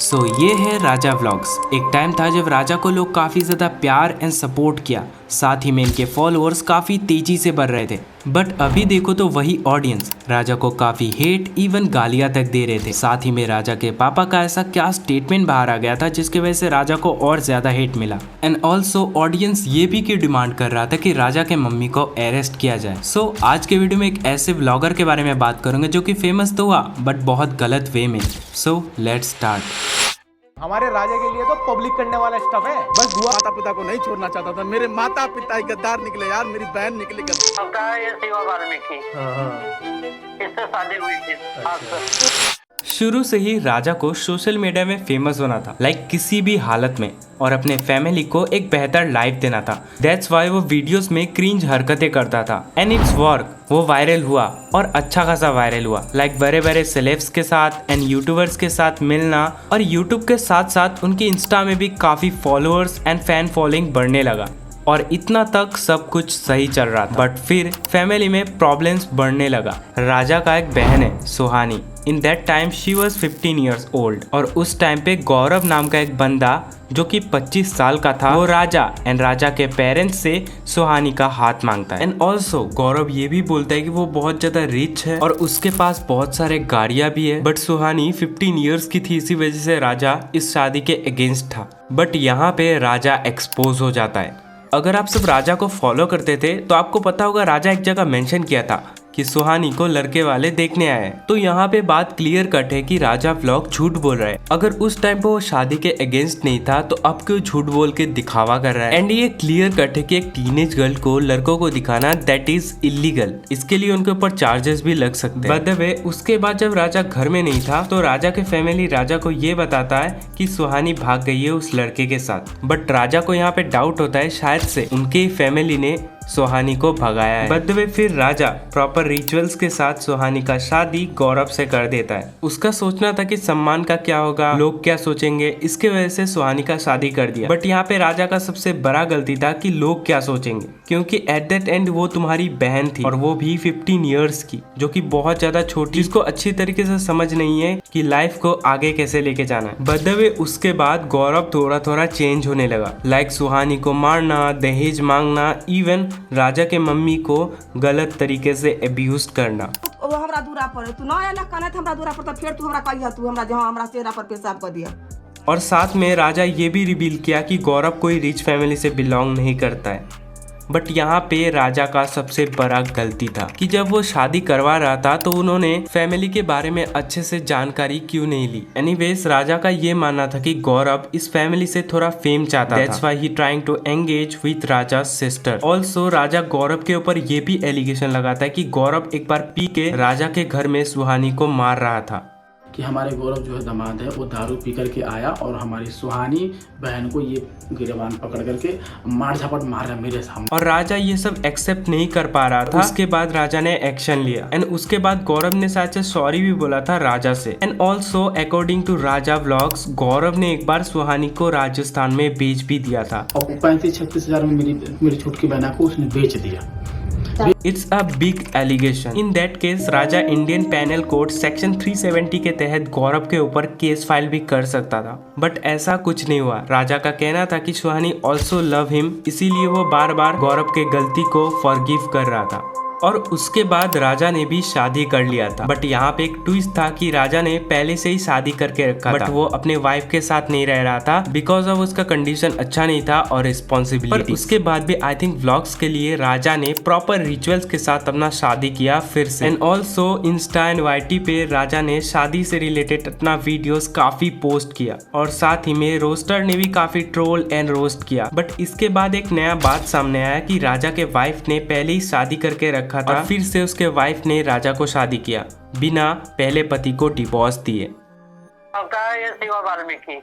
सो ये है राजा व्लॉग्स। एक टाइम था जब राजा को लोग काफ़ी ज़्यादा प्यार एंड सपोर्ट किया, साथ ही में इनके फॉलोअर्स काफ़ी तेज़ी से बढ़ रहे थे। बट अभी देखो तो वही ऑडियंस राजा को काफ़ी हेट इवन गालियां तक दे रहे थे। साथ ही में राजा के पापा का ऐसा क्या स्टेटमेंट बाहर आ गया था जिसकी वजह से राजा को और ज़्यादा हेट मिला। एंड ऑल्सो ऑडियंस ये भी की डिमांड कर रहा था कि राजा के मम्मी को अरेस्ट किया जाए। सो आज के वीडियो में एक ऐसे व्लॉगर के बारे में बात करूंगा जो कि फेमस तो हुआ बट बहुत गलत वे में। So let's start. हमारे राजा के लिए तो पब्लिक करने वाला स्टफ है। बस दुआ। माता पिता को नहीं छोड़ना चाहता था। मेरे माता पिता ही गद्दार निकले यार, मेरी बहन निकली गद्दार। होता है ये शिवा वाल्मीकि, इससे शादी हुई थी। शुरू से ही राजा को सोशल मीडिया में फेमस होना था, लाइक किसी भी हालत में, और अपने फैमिली को एक बेहतर लाइफ देना था। दैट्स वाई वो वीडियोस में क्रिंज हरकतें करता था एंड इट्स वर्क। वो वायरल हुआ और अच्छा खासा वायरल हुआ, लाइक बड़े बड़े सेलेब्स के साथ एंड यूट्यूबर्स के साथ मिलना, और यूट्यूब के साथ साथ उनकी इंस्टा में भी काफी फॉलोअर्स एंड फैन फॉलोइंग बढ़ने लगा। और इतना तक सब कुछ सही चल रहा था, बट फिर फैमिली में प्रॉब्लम्स बढ़ने लगा। राजा का एक बहन है Suhani. In that time she was 15 years old, और उस टाइम पे गौरव नाम का एक बंदा जो कि 25 साल का था, वो राजा एंड राजा के पेरेंट्स से सुहानी का हाथ मांगता है। एंड ऑल्सो गौरव ये भी बोलता है कि वो बहुत ज्यादा रिच है और उसके पास बहुत सारे गाड़ियां भी है। बट सुहानी 15 ईयर्स की थी, इसी वजह से राजा इस शादी के अगेंस्ट था। बट यहाँ पे राजा एक्सपोज हो जाता है। अगर आप सब राजा को फॉलो करते थे तो आपको पता होगा राजा एक जगह मेंशन किया था कि सुहानी को लड़के वाले देखने आए। तो यहाँ पे बात क्लियर कट है कि राजा व्लॉग झूठ बोल रहा है। अगर उस टाइम पे वो शादी के अगेंस्ट नहीं था तो अब क्यों झूठ बोल के दिखावा कर रहा है। एंड ये क्लियर कट है कि एक टीनेज गर्ल को लड़कों को दिखाना दैट इज इलीगल। इसके लिए उनके ऊपर चार्जेस भी लग सकते हैं। बाय द वे, उसके बाद जब राजा घर में नहीं था तो राजा के फैमिली राजा को ये बताता है कि सुहानी भाग गई है उस लड़के के साथ। बट राजा को यहाँ पे डाउट होता है शायद से उनके फैमिली ने सुहानी को भगाया है। बद वे फिर राजा प्रॉपर रिचुअल्स के साथ सुहानी का शादी गौरव से कर देता है। उसका सोचना था कि सम्मान का क्या होगा, लोग क्या सोचेंगे, इसके वजह से सुहानी का शादी कर दिया। बट यहाँ पे राजा का सबसे बड़ा गलती था कि लोग क्या सोचेंगे, क्योंकि एट दैट एंड वो तुम्हारी बहन थी और वो भी 15 ईयर्स की, जो कि बहुत ज्यादा छोटी, जिसको अच्छी तरीके से समझ नहीं है कि लाइफ को आगे कैसे लेके जाना है। बद वे उसके बाद गौरव थोड़ा थोड़ा चेंज होने लगा, लाइक सुहानी को मारना, दहेज मांगना, इवन राजा के मम्मी को गलत तरीके से अब्यूज करना। वो हमरा दूरा पर तू ना आला कहना था हमरा दूरा पर, तो फिर तू हमरा कहिया तू हमरा जहां हमरा चेहरा पर पेशाब कर दिया। और साथ में राजा ये भी रिवील किया कि गौरव कोई रिच फैमिली से बिलोंग नहीं करता है। बट यहाँ पे राजा का सबसे बड़ा गलती था कि जब वो शादी करवा रहा था तो उन्होंने फैमिली के बारे में अच्छे से जानकारी क्यों नहीं ली। एनीवेज राजा का ये मानना था कि गौरव इस फैमिली से थोड़ा फेम चाहता था। That's why he trying to engage with Raja sister. Also Raja Gaurav के ऊपर ये भी एलिगेशन लगाता है कि गौरव एक बार पी के राजा के घर में सुहानी को मार रहा था। कि हमारे गौरव जो है दामाद है वो दारू पी करके आया और हमारी सुहानी बहन को ये गिरबान पकड़ करके मार झपट मार रहा मेरे सामने। और राजा ये सब एक्सेप्ट नहीं कर पा रहा था। उसके बाद राजा ने एक्शन लिया एंड उसके बाद गौरव ने शायद से सॉरी भी बोला था राजा से। And also according to Raja vlogs Gaurav ने एक बार सुहानी को राजस्थान में बेच भी दिया था और 35-36 हजार में मेरी छोटकी बहना को उसने बेच दिया। It's a big allegation. In that case Raja Indian penal code section 370 के तहत गौरव के ऊपर केस फाइल भी कर सकता था। बट ऐसा कुछ नहीं हुआ। राजा का कहना था कि सुहानी ऑल्सो लव हिम, इसीलिए वो बार बार गौरव के गलती को फॉरगिव कर रहा था। और उसके बाद राजा ने भी शादी कर लिया था। बट यहाँ पे एक ट्विस्ट था कि राजा ने पहले से ही शादी करके रखा था, बट वो अपने वाइफ के साथ नहीं रह रहा था बिकॉज ऑफ उसका कंडीशन अच्छा नहीं था और रिस्पॉन्सिबिलिटी। पर उसके बाद भी आई थिंक व्लॉग्स के लिए राजा ने प्रॉपर रिचुअल्स के साथ अपना शादी किया फिर से। And also Insta and YT पे राजा ने शादी से रिलेटेड अपना वीडियोस काफी पोस्ट किया और साथ ही में रोस्टर ने भी काफी ट्रोल एंड रोस्ट किया। बट इसके बाद एक नया बात सामने आया कि राजा के वाइफ ने पहले ही शादी करके रखा था और फिर से उसके वाइफ ने राजा को शादी किया बिना पहले पति को डिवोर्स दिए। होता है ये शिवा वाल्मीकि,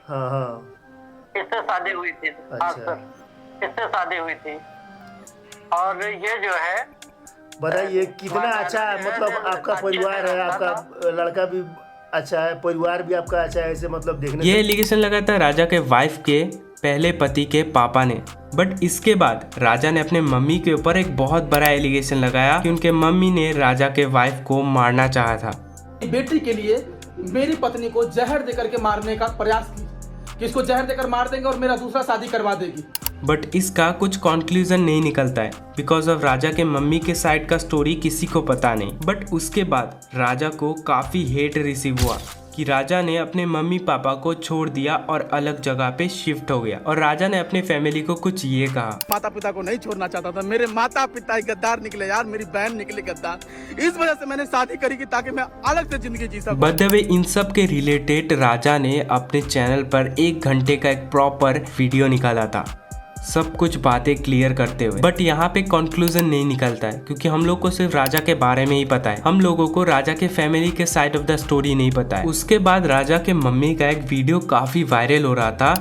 इससे शादी हुई थी। हाँ सर, इससे शादी हुई थी। और ये जो है बताइए कितना अच्छा मतलब आपका परिवार है, आपका लड़का भी अच्छा है, परिवार भी आपका अच्छा है, ऐसे मतलब देखने ये एलिगेशन लगा था राजा के वाइफ के पहले पति के पापा ने। बट इसके बाद राजा ने अपने मम्मी के ऊपर एक बहुत बड़ा एलिगेशन लगाया कि उनके मम्मी ने राजा के वाइफ को मारना चाहा था। बेटी के लिए मेरी पत्नी को जहर देकर के मारने का प्रयास की कि इसको जहर देकर मार देंगे और मेरा दूसरा शादी करवा देगी। बट इसका कुछ कंक्लूजन नहीं निकलता है बिकॉज ऑफ राजा के मम्मी के साइड का स्टोरी किसी को पता नहीं। बट उसके बाद राजा को काफी हेट रिसीव हुआ कि राजा ने अपने मम्मी पापा को छोड़ दिया और अलग जगह पे शिफ्ट हो गया। और राजा ने अपने फैमिली को कुछ ये कहा, माता पिता को नहीं छोड़ना चाहता था, मेरे माता पिता ही गद्दार निकले यार, मेरी बहन निकली गद्दार। इस वजह से मैंने शादी करी कि ताकि मैं अलग से जिंदगी जी सकूं। बाय द वे इन सब के रिलेटेड राजा ने अपने चैनल पर 1 घंटे का एक प्रॉपर वीडियो निकाला था, सब कुछ बातें क्लियर करते हुए। बट यहाँ पे कंक्लूजन नहीं निकलता है क्योंकि हम लोग को सिर्फ राजा के बारे में ही पता है, हम लोगों को राजा के फैमिली के साइड ऑफ द स्टोरी नहीं पता है। उसके बाद राजा के मम्मी का एक वीडियो काफी वायरल हो रहा था।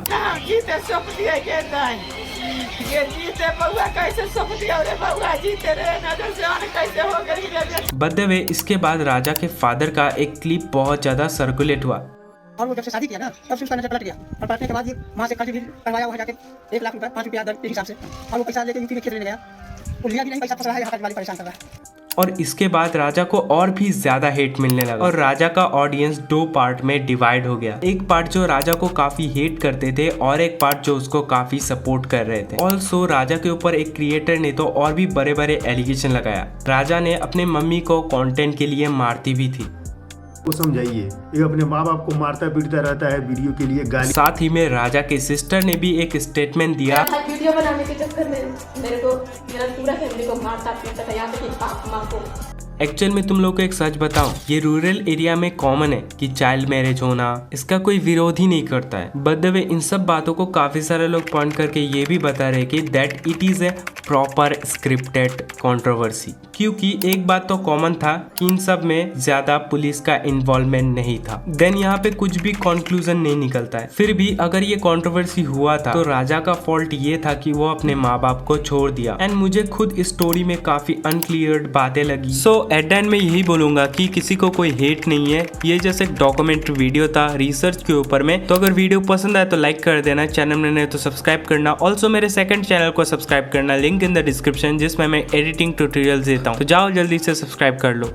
बाय द वे इसके बाद राजा के फादर का एक क्लिप बहुत ज्यादा सर्कुलेट हुआ और वो जब से शादी किया ना तब से उसका नजर पलट गया और पलटने के बाद ये वहाँ से कर्ज भी करवाया वहाँ जाके 1 लाख रुपए 5 रुपया दर के हिसाब से, और वो पैसा लेके यूपी में खेत लेने गया, वो लिया भी नहीं, पैसा फंस रहा है, यहाँ वाली परेशान कर रहा है। और इसके बाद राजा को और भी ज्यादा हेट मिलने लगा और राजा का ऑडियंस 2 पार्ट में डिवाइड हो गया। एक पार्ट जो राजा को काफी हेट करते थे और एक पार्ट जो उसको काफी सपोर्ट कर रहे थे। ऑल्सो राजा के ऊपर एक क्रिएटर ने तो और भी बड़े बड़े एलिगेशन लगाया। राजा ने अपने मम्मी को कंटेंट के लिए मारती भी थी। वो समझाइए, ये अपने माँ बाप को मारता पीटता रहता है वीडियो के लिए, गाली। साथ ही में राजा के सिस्टर ने भी एक स्टेटमेंट दिया, वीडियो बनाने के चक्कर में मेरे को मेरा पूरा फैमिली को मारता पीटता था, यहाँ तक कि पाप माँ को। एक्चुअल में तुम लोग को एक सच बताऊं, ये रूरल एरिया में कॉमन है कि चाइल्ड मैरिज होना, इसका कोई विरोध ही नहीं करता है। बाय द वे इन सब बातों को काफी सारे लोग पॉइंट करके ये भी बता रहे कि that it is a proper scripted controversy, क्योंकि एक बात तो कॉमन था कि इन सब में ज्यादा पुलिस का इन्वॉल्वमेंट नहीं था। देन यहाँ पे कुछ भी कंक्लूजन नहीं निकलता है। फिर भी अगर ये कंट्रोवर्सी हुआ था तो राजा का फॉल्ट ये था कि वो अपने माँ बाप को छोड़ दिया। एंड मुझे खुद इस स्टोरी में काफी अनक्लियर्ड बातें लगी। सो एट द एंड मैं यही बोलूंगा कि किसी को कोई हेट नहीं है, ये जैसे एक डॉक्यूमेंट्री वीडियो था रिसर्च के ऊपर में। तो अगर वीडियो पसंद आए तो लाइक कर देना, चैनल में नए तो सब्सक्राइब करना। ऑल्सो मेरे सेकंड चैनल को सब्सक्राइब करना, लिंक इन द डिस्क्रिप्शन, जिसमें मैं एडिटिंग ट्यूटोरियल्स देता हूँ। तो जाओ जल्दी से सब्सक्राइब कर लो।